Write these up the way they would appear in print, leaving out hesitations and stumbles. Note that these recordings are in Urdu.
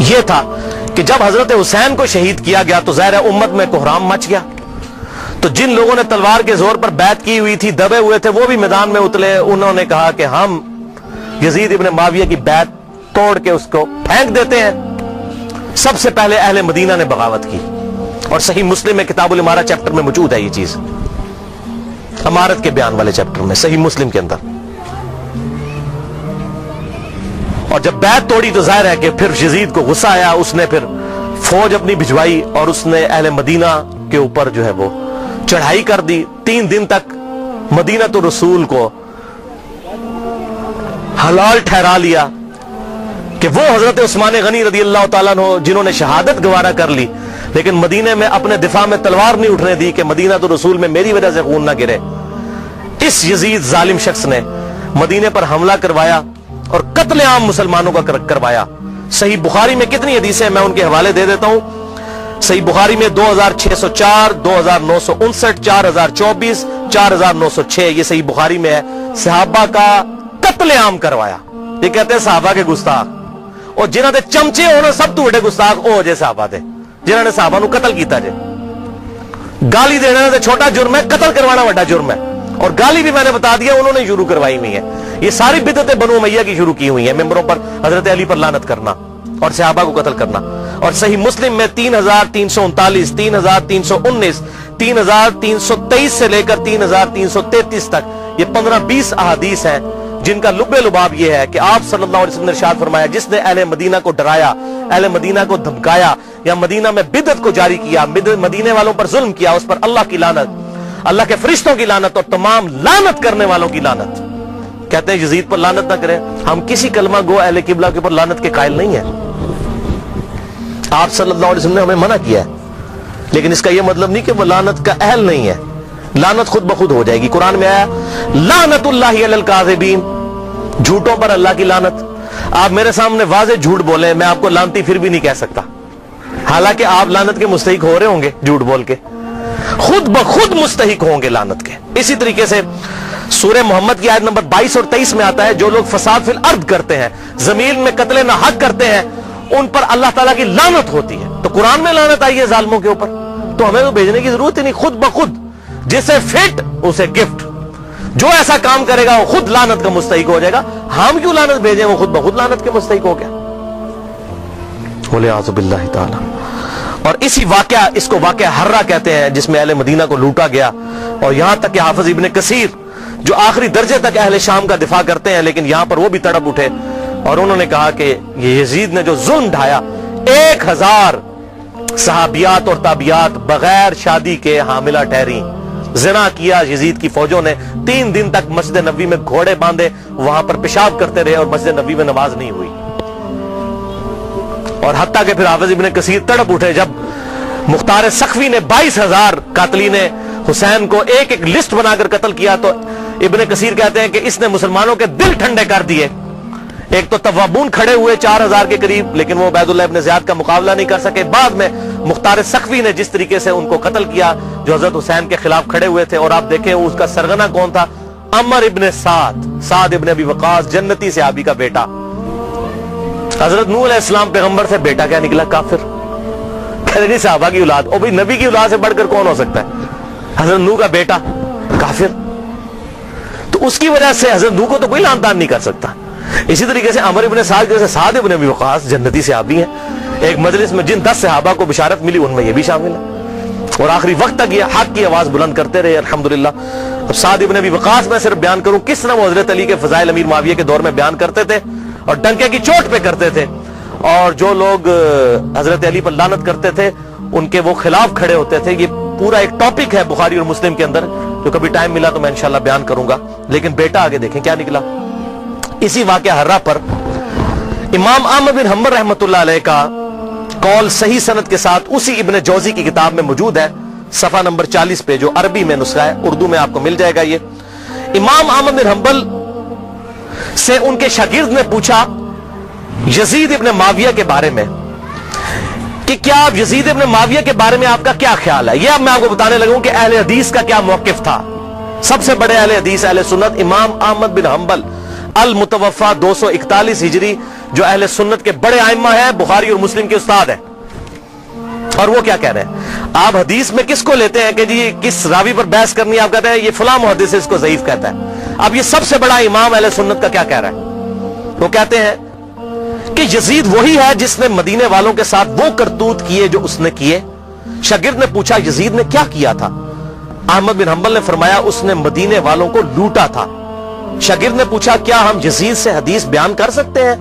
یہ تھا کہ جب حضرت حسین کو شہید کیا گیا تو ظاہر امت میں کوہرام مچ گیا، تو جن لوگوں نے تلوار کے زور پر بیعت کی ہوئی تھی، دبے ہوئے تھے، وہ بھی میدان میں اترے. انہوں نے کہا کہ ہم یزید ابن معاویہ کی بیعت توڑ کے اس کو پھینک دیتے ہیں. سب سے پہلے اہل مدینہ نے بغاوت کی، اور صحیح مسلم میں کتاب الامارہ چیپٹر میں موجود ہے یہ چیز، امارت کے بیان والے چیپٹر میں صحیح مسلم کے اندر. اور جب بیعت توڑی تو ظاہر ہے کہ پھر یزید کو غصہ آیا، اس نے پھر فوج اپنی بھجوائی اور اس نے اہل مدینہ کے اوپر جو ہے وہ چڑھائی کر دی. 3 دن تک مدینہ تو رسول کو حلال ٹھہرا لیا کہ وہ حضرت عثمان غنی رضی اللہ تعالیٰ عنہ جنہوں نے شہادت گوارا کر لی، لیکن مدینے میں اپنے دفاع میں تلوار نہیں اٹھنے دی کہ مدینہ تو رسول میں میری وجہ سے خون نہ گرے. اس یزید ظالم شخص نے مدینے پر حملہ کروایا اور قتل عام مسلمانوں کا کروایا. صحیح بخاری میں کتنی حدیثیں میں ان کے حوالے دے دیتا ہوں. صحیح بخاری میں 2604، 2959، 4024، 4906 یہ صحیح بخاری میں ہے. صحابہ کا قتل عام کروایا. یہ کہتے ہیں صحابہ کے گستاخ، اور جنہوں نے چمچے انہوں سب تو بڑے گستاخ او جے صحابہ تھے جنہوں نے صحابہ نو قتل کیتا جے. گالی دینا سے چھوٹا جرم ہے، قتل کروانا بڑا جرم ہے. اور گالی بھی میں نے بتا دیا انہوں نے شروع کروائی ہوئی ہے. یہ ساری بدعتیں بنو امیہ کی شروع کی ہوئی ہیں، ممبروں پر حضرت علی پر لعنت کرنا اور صحابہ کو قتل کرنا. اور صحیح مسلم میں 3339، 3319، 3323 سے لے کر 3333 تک یہ 15-20 احادیث ہیں جن کا لب لباب یہ ہے کہ آپ صلی اللہ علیہ وسلم نے ارشاد فرمایا جس نے اہل مدینہ کو ڈرایا، اہل مدینہ کو دھمکایا یا مدینہ میں بدعت کو جاری کیا، مدینے والوں پر ظلم کیا، اس پر اللہ کی لعنت، اللہ کے فرشتوں کی لعنت اور تمام لعنت کرنے والوں کی لعنت. کہتے ہیں یزید پر لعنت نہ کریں. ہم کسی کلمہ گو اہل قبلہ کے اوپر لعنت کے قائل نہیں ہیں. آپ صلی اللہ علیہ وسلم نے ہمیں منع کیا ہے، لیکن اس کا یہ مطلب نہیں کہ وہ لعنت کا اہل نہیں ہے. لعنت خود بخود ہو جائے گی. قرآن میں آیا لعنت اللہ علی الکاذبین، جھوٹوں پر اللہ کی لعنت. آپ میرے سامنے واضح جھوٹ بولیں، میں آپ کو لعنتی پھر بھی نہیں کہہ سکتا، حالانکہ آپ لعنت کے مستحق ہو رہے ہوں گے. جھوٹ بول کے خود بخود مستحق ہوں گے لعنت کے. اسی طریقے سے سورہ محمد کی آیت نمبر 22 اور 23 میں آتا ہے جو لوگ فساد فی الارض کرتے ہیں، زمین میں قتل نہ حق کرتے ہیں، ان پر اللہ تعالیٰ کی لعنت ہوتی ہے. تو قرآن میں لعنت آئی ہے ظالموں کے اوپر، تو ہمیں تو بھیجنے کی ضرورت ہی نہیں. خود بخود جسے فٹ اسے گفٹ، جو ایسا کام کرے گا وہ خود لعنت کا مستحق ہو جائے گا. ہم کیوں لعنت بھیجیں؟ وہ خود بخود لعنت کے مستحق ہو گیا. وَلِعَاذُ بِاللَّهِ تَعَالَى. اور اسی واقعہ، اس کو واقعہ حرہ کہتے ہیں، جس میں اہل مدینہ کو لوٹا گیا. اور یہاں تک کہ حافظ ابن کثیر جو آخری درجے تک اہل شام کا دفاع کرتے ہیں، لیکن یہاں پر وہ بھی تڑپ اٹھے اور انہوں نے کہا کہ یہ یزید نے جو ظلم ڈھایا، 1000 صحابیات اور تابعیات بغیر شادی کے حاملہ ٹھہری. زنا کیا یزید کی فوجوں نے. 3 دن تک مسجد نبوی میں گھوڑے باندھے وہاں پر پیشاب کرتے رہے اور مسجد نبوی میں نماز نہیں ہوئی. اور حتیٰ کہ پھر حافظ ابن کثیر تڑپ اٹھے جب مختار سخوی نے 22,000 قاتلین حسین کو ایک ایک لسٹ بنا کر قتل کیا، تو ابن کثیر کہتے ہیں کہ اس نے مسلمانوں کے دل ٹھنڈے کر دیے. ایک تو توابون کھڑے ہوئے 4000 کے قریب، لیکن وہ عبید اللہ ابن زیاد کا مقابلہ نہیں کر سکے. بعد میں مختار سخوی نے جس طریقے سے ان کو قتل کیا جو حضرت حسین کے خلاف کھڑے ہوئے تھے. اور آپ دیکھیں اس کا سرغنہ کون تھا؟ عمر ابن سعد ابن ابی وقاص، جنتی صحابی کا بیٹا. حضرت نوح علیہ السلام پیغمبر سے بیٹا کیا نکلا؟ کافر. کہتے نہیں صحابہ کی اولاد، او بھائی نبی کی اولاد سے بڑھ کر کون ہو سکتا ہے؟ حضرت نوح کا بیٹا کافر. تو اس کی وجہ سے حضرت نوح کو تو کوئی لعن طعن نہیں کر سکتا. اسی طریقے سے عمر ابن سعد جیسے سعد ابن ابی وقاص جنتی صحابی ہیں. ایک مجلس میں جن 10 صحابہ کو بشارت ملی ان میں یہ بھی شامل ہے، اور آخری وقت تک یہ حق کی آواز بلند کرتے رہے الحمدللہ. اب سعد ابن ابی وقاص میں صرف بیان کروں کس طرح وہ حضرت علی کے فضائل امیر معاویہ کے دور میں بیان کرتے تھے اور ڈنکے کی چوٹ پہ کرتے تھے، اور جو لوگ حضرت علی پر لعنت کرتے تھے ان کے وہ خلاف کھڑے ہوتے تھے. یہ پورا ایک ٹاپک ہے بخاری اور مسلم کے اندر، جو کبھی ٹائم ملا تو میں انشاءاللہ بیان کروں گا. لیکن بیٹا آگے دیکھیں کیا نکلا. اسی واقعہ حرہ پر امام احمد بن حنبل رحمۃ اللہ علیہ کا قول صحیح سند کے ساتھ اسی ابن جوزی کی کتاب میں موجود ہے، صفحہ نمبر 40 پہ، جو عربی میں نسخہ ہے، اردو میں آپ کو مل جائے گا. یہ امام احمد بن حنبل سے ان کے شاگرد نے پوچھا یزید ابن معاویہ کے بارے میں کہ کیا آپ یزید ابن معاویہ کے بارے میں آپ کا کیا خیال ہے. یہ اب میں آپ کو بتانے لگوں کہ اہل حدیث کا کیا موقف تھا. سب سے بڑے اہل حدیث اہل سنت امام احمد بن حنبل المتوفا 241 ہجری، جو اہل سنت کے بڑے ائمہ ہیں، بخاری اور مسلم کے استاد ہیں. اور وہ کیا کہہ رہے ہیں؟ آپ حدیث میں کس کو لیتے ہیں کہ جی کس راوی پر بحث کرنی ہے؟ آپ کہتے ہیں یہ فلاں محدث اس کو ضعیف کہتا ہے. اب یہ سب سے بڑا امام اہل سنت کا کیا کہہ رہا ہے؟ وہ کہتے ہیں کہ یزید وہی ہے جس نے مدینے والوں کے ساتھ وہ کرتوت کیے جو اس نے کیے. شاگرد نے پوچھا یزید نے کیا کیا تھا؟ احمد بن حنبل نے فرمایا اس نے مدینے والوں کو لوٹا تھا. شاگرد نے پوچھا کیا ہم یزید سے حدیث بیان کر سکتے ہیں؟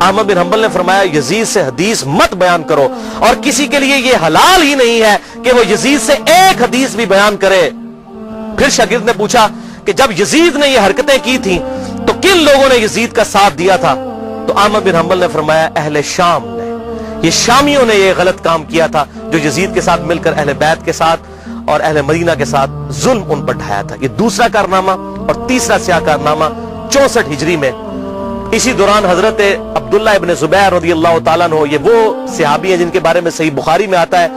احمد بن حنبل نے فرمایا یزید سے حدیث مت بیان کرو، اور کسی کے لیے یہ حلال ہی نہیں ہے کہ وہ یزید سے ایک حدیث بھی بیان کرے. پھر شاگرد نے پوچھا کہ جب یزید نے یہ حرکتیں کی تھیں تو کن لوگوں نے یزید کا ساتھ دیا تھا؟ تو احمد بن حنبل نے فرمایا اہل شام نے، یہ شامیوں نے یہ غلط کام کیا تھا جو یزید کے ساتھ مل کر اہل بیت کے ساتھ اور اہل مدینہ کے ساتھ ظلم ان پر ڈھایا تھا. یہ دوسرا کارنامہ. اور تیسرا سیاہ کارنامہ 64 ہجری میں اسی دوران حضرت عبداللہ ابن زبیر رضی اللہ تعالیٰ عنہ، یہ وہ صحابی ہیں جن کے بارے میں صحیح بخاری میں آتا ہے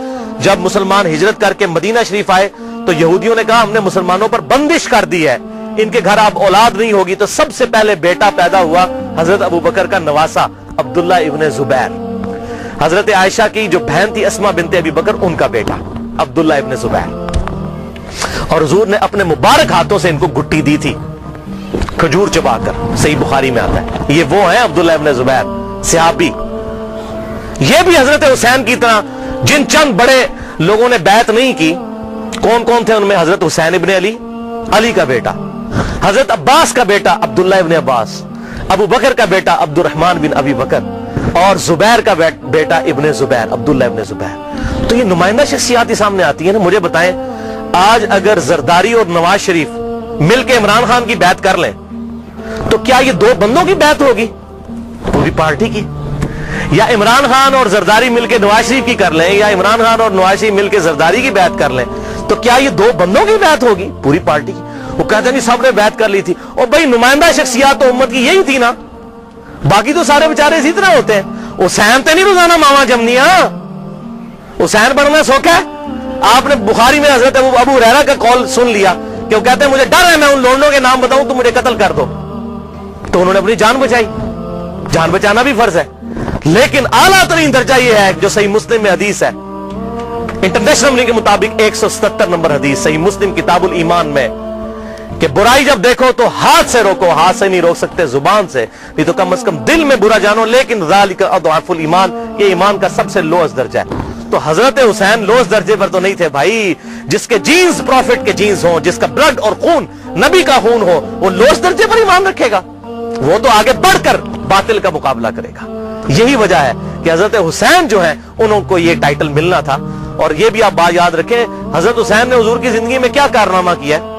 جب مسلمان ہجرت کر کے مدینہ شریف آئے تو یہودیوں نے کہا ہم نے مسلمانوں پر بندش کر دی ہے، ان کے گھر اب اولاد نہیں ہوگی. تو سب سے پہلے بیٹا پیدا ہوا حضرت ابو بکر کا نواسا عبداللہ ابن زبیر، حضرت عائشہ کی جو بہن تھی اسما بنت ابی بکر، ان کا بیٹا عبداللہ ابن زبیر. اور حضور نے اپنے مبارک ہاتھوں سے ان کو گٹی دی تھی کھجور چبا کر، صحیح بخاری میں آتا ہے. یہ وہ ہیں عبداللہ ابن زبیر صحابی. یہ بھی حضرت حسین کی طرح جن چند بڑے لوگوں نے بیعت نہیں کی. کون کون تھے ان میں؟ حضرت حسین ابن علی، علی کا بیٹا، حضرت عباس کا بیٹا عبداللہ ابن عباس، ابو بکر کا بیٹا عبد الرحمن بن ابی بکر، اور زبیر کا بیٹا ابن زبیر، عبداللہ ابن زبیر. تو یہ نمائندہ شخصیات ہی سامنے آتی ہیں نا. مجھے بتائیں آج اگر زرداری اور نواز شریف مل کے عمران خان کی بیعت کر لیں تو کیا یہ دو بندوں کی بیعت ہوگی؟ پوری پارٹی کی. یا عمران خان اور زرداری مل کے نواز شریف کی کر لیں، یا عمران خان اور نواز شریف مل کے زرداری کی بیعت کر لیں تو کیا یہ دو بندوں کی بیعت ہوگی؟ پوری پارٹی کی. وہ کہتے ہیں نہیں سب نے بیعت کر لی تھی. اور بھائی نمائندہ شخصیات تو امت کی یہی تھی نا، باقی تو سارے بیچارے اسی طرح ہوتے ہیں. حسین تے نہیں روزانہ ماما جمنیاں، حسین بننا سوکھا ہے. آپ نے بخاری میں حضرت ابو ہریرہ کا قول سن لیا کہ وہ کہتے ہیں مجھے ڈر ہے میں ان لونڈوں کے نام بتاؤں تو مجھے قتل کر دو. تو انہوں نے اپنی جان بچائی. جان بچانا بھی فرض ہے، لیکن اعلیٰ ترین درجہ یہ ہے جو صحیح مسلم میں حدیث ہے، انٹرنیشنل کے مطابق 177 نمبر حدیث صحیح مسلم کتاب الایمان میں، کہ برائی جب دیکھو تو ہاتھ سے روکو. ہاتھ سے نہیں روک سکتے، زبان سے، نہیں تو کم از کم دل میں برا جانو. لیکن ذالک اضعف الایمان، یہ ایمان کا سب سے لوئسٹ درجہ ہے. تو حضرت حسین لوئسٹ درجے پر تو نہیں تھے بھائی. جس کے جینز پروفٹ کے جینز ہوں، جس کا بلڈ اور خون نبی کا خون ہو، وہ لوئسٹ درجے پر ایمان رکھے گا؟ وہ تو آگے بڑھ کر باطل کا مقابلہ کرے گا. یہی وجہ ہے کہ حضرت حسین جو ہیں انہوں کو یہ ٹائٹل ملنا تھا. اور یہ بھی آپ بات یاد رکھیں، حضرت حسین نے حضور کی زندگی میں کیا کارنامہ کیا ہے؟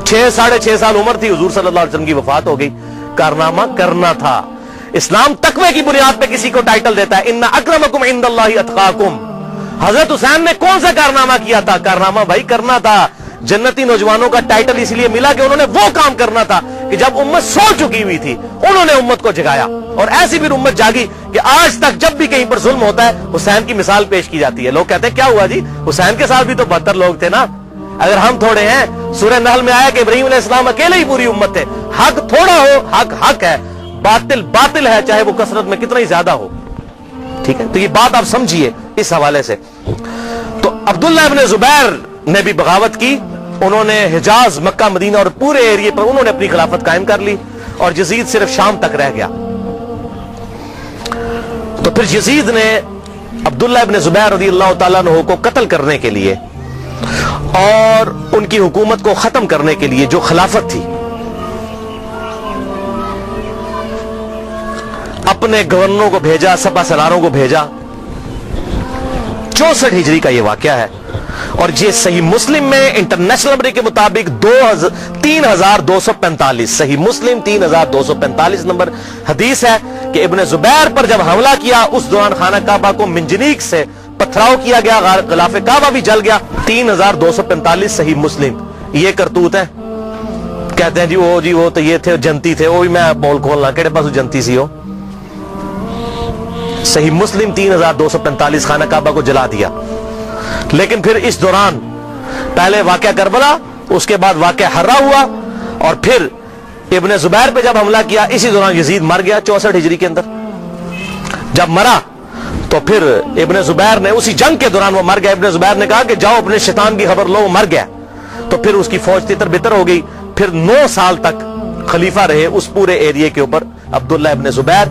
6.5 سال عمر تھی، حضور صلی اللہ علیہ وسلم کی وفات ہو گئی. کارنامہ کرنا تھا. اسلام تقوی کی بنیاد پہ کسی کو ٹائٹل دیتا ہے، ان اکرمکم عند اللہ اتقاکم. حضرت حسین نے کون سا کارنامہ کیا تھا؟ کارنامہ بھائی کرنا تھا. جنتی نوجوانوں کا ٹائٹل اس لیے ملا کہ انہوں نے وہ کام کرنا تھا کہ جب امت سو چکی ہوئی تھی انہوں نے امت کو جگایا. اور ایسی بھی امت جاگی کہ آج تک جب بھی کہیں پر ظلم ہوتا ہے حسین کی مثال پیش کی جاتی ہے. لوگ کہتے ہیں کیا ہوا جی، حسین کے ساتھ بھی تو 72 لوگ تھے نا. اگر ہم تھوڑے ہیں، سورہ نحل میں آیا کہ ابراہیم علیہ السلام اکیلے ہی پوری امت تھے. حق تھوڑا ہو، حق حق ہے، باطل باطل ہے، چاہے وہ کثرت میں کتنا ہی زیادہ ہو. ٹھیک ہے، تو یہ بات آپ سمجھیے اس حوالے سے. تو عبداللہ ابن زبیر نے بھی بغاوت کی. انہوں نے حجاز، مکہ، مدینہ اور پورے ایریے پر انہوں نے اپنی خلافت قائم کر لی اور یزید صرف شام تک رہ گیا. تو پھر یزید نے عبداللہ ابن زبیر رضی اللہ تعالیٰ عنہ کو قتل کرنے کے لیے اور ان کی حکومت کو ختم کرنے کے لیے جو خلافت تھی، اپنے گورنروں کو بھیجا، سپہ سالاروں کو بھیجا. 64 ہجری کا یہ واقعہ ہے. اور یہ صحیح مسلم میں انٹرنیشنل نمبر کے مطابق 3245 صحیح مسلم 3245 نمبر حدیث ہے کہ ابن زبیر پر جب حملہ کیا اس دوران خانہ کعبہ کو منجنیق سے پتھراؤ کیا گیا، غلاف کعبہ بھی جل گیا. 3245 صحیح مسلم. یہ کرتوت ہے. کہتے ہیں جی وہ تو یہ تھے جنتی تھے. وہ بھی میں بول کھولنا کہڑے پاس جنتی سی ہو. صحیح مسلم 3245 خانہ کعبہ کو جلا دیا. لیکن پھر اس دوران پہلے واقعہ کربلا، اس کے بعد واقعہ ہرا ہوا، اور پھر ابن زبیر پہ جب حملہ کیا اسی دوران یزید مر گیا 64 ہجری کے اندر. جب مرا تو پھر ابن زبیر نے اسی جنگ کے دوران وہ مر گیا. ابن زبیر نے کہا کہ جاؤ اپنے شیطان کی خبر لو, وہ مر گیا. تو پھر اس کی فوج تتر بتر ہو گئی. پھر 9 سال تک خلیفہ رہے اس پورے ایریے کے اوپر عبداللہ ابن زبیر.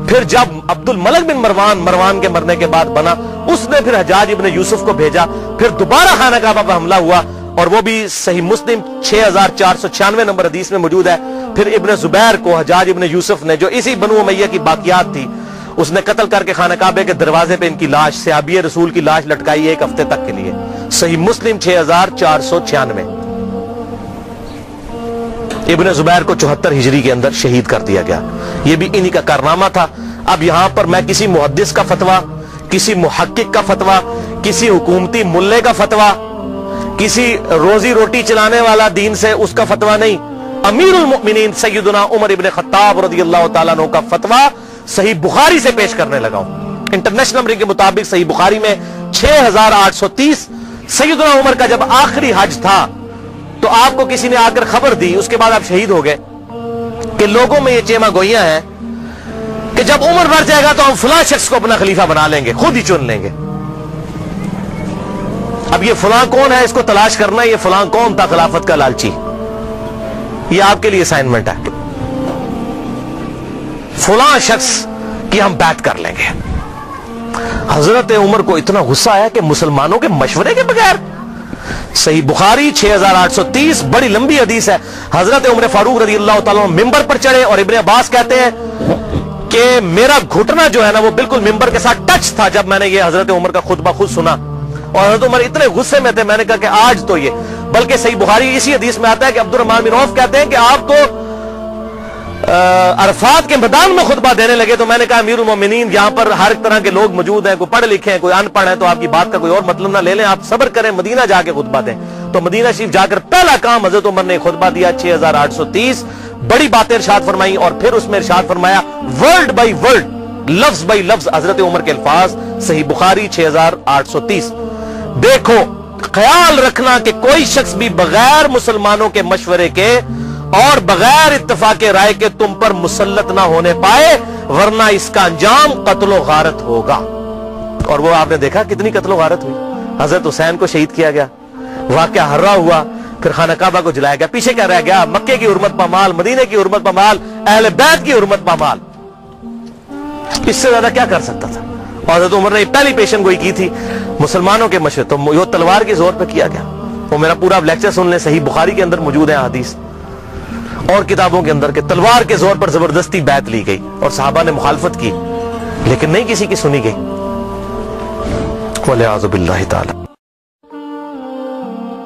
پھر جب عبد الملک بن مروان کے مرنے کے بعد بنا, اس نے پھر حجاج ابن یوسف کو بھیجا. پھر دوبارہ خانہ کعبہ پر حملہ ہوا, اور وہ بھی صحیح مسلم 6496 نمبر حدیث میں موجود ہے. پھر ابن زبیر کو حجاج ابن یوسف نے, جو اسی بنو امیہ کی باقیات تھی, اس نے قتل کر کے خانہ کعبے کے دروازے پہ ان کی لاش, صحابی رسول کی لاش لٹکائی 1 ہفتے تک کے لیے. صحیح مسلم 6496. ابن زبیر کو 74 ہجری کے اندر شہید کر دیا گیا. یہ بھی انہی کا کارنامہ تھا. اب یہاں پر میں کسی محدث کا فتویٰ, کسی محقق کا فتویٰ, کسی حکومتی ملے کا فتویٰ, کسی روزی روٹی چلانے والا دین سے اس کا فتویٰ نہیں, امیر المؤمنین سیدنا عمر ابن خطاب رضی اللہ تعالیٰ عنہ کا فتویٰ صحیح بخاری سے پیش کرنے لگا ہوں. انٹرنیشنل نمبر کے مطابق صحیح بخاری میں 6830. سیدنا عمر کا جب آخری حج تھا تو آپ کو کسی نے آ کر خبر دی, اس کے بعد آپ شہید ہو گئے, کہ لوگوں میں یہ چیما گوئیاں ہیں کہ جب عمر مر جائے گا تو ہم فلاں شخص کو اپنا خلیفہ بنا لیں گے, خود ہی چن لیں گے. اب یہ فلاں کون ہے, اس کو تلاش کرنا. یہ فلاں کون تھا خلافت کا لالچی, یہ آپ کے لیے اسائنمنٹ ہے. فلاں شخص کی ہم بیعت کر لیں گے. حضرت عمر کو اتنا غصہ آیا کہ مسلمانوں کے مشورے کے بغیر. صحیح بخاری 6830, بڑی لمبی حدیث ہے. حضرت عمر فاروق رضی اللہ تعالیٰ ممبر پر چڑھے, اور ابن عباس کہتے ہیں کہ میرا گھٹنا جو ہے نا وہ بالکل ممبر کے ساتھ ٹچ تھا جب میں نے یہ حضرت عمر کا خطبہ خود سنا. اور حضرت عمر اتنے غصے میں تھے, میں نے کہا کہ آج تو یہ, بلکہ صحیح بخاری اسی حدیث میں آتا ہے کہ عبد الرحمن بن عوف کہتے ہیں کہ آپ تو عرفات کے میدان میں خطبہ دینے لگے. تو میں نے کہا امیر المومنین, یہاں پر ہر طرح کے لوگ موجود ہیں, کوئی پڑھ لکھے ہیں, کوئی ان پڑھ ہے, تو آپ کی بات کا کوئی اور مطلب نہ لے لیں, آپ صبر کریں, مدینہ جا کے خطبہ دیں. تو مدینہ شریف جا کر پہلا کام حضرت عمر نے خطبہ دیا 6830. بڑی باتیں ارشاد فرمائی, اور پھر اس میں ارشاد فرمایا ورڈ بائی ورڈ, لفظ بائی لفظ حضرت عمر کے الفاظ. صحیح بخاری 6830. دیکھو, خیال رکھنا کہ کوئی شخص بھی بغیر مسلمانوں کے مشورے کے اور بغیر اتفاق رائے کے تم پر مسلط نہ ہونے پائے, ورنہ اس کا انجام قتل و غارت ہوگا. اور وہ آپ نے دیکھا کتنی قتل و غارت ہوئی. حضرت حسین کو شہید کیا گیا, واقعہ ہررا ہوا, پھر خانہ کعبہ کو جلایا گیا. پیچھے کیا رہ گیا؟ مکے کی حرمت پامال, مدینے کی حرمت پامال, اہل بیت کی حرمت پامال. اس سے زیادہ کیا کر سکتا تھا؟ اور حضرت عمر نے پہلی پیشن گوئی کی تھی مسلمانوں کے مشورے, تو وہ تلوار کے زور پہ کیا گیا. وہ میرا پورا لیکچر سن لیں, صحیح بخاری کے اندر موجود ہے حدیث, اور کتابوں کے اندر, کہ تلوار کے زور پر زبردستی بیعت لی گئی, اور صحابہ نے مخالفت کی لیکن نہیں کسی کی سنی گئی. وَلِعَاذُ بِاللَّهِ تعالی.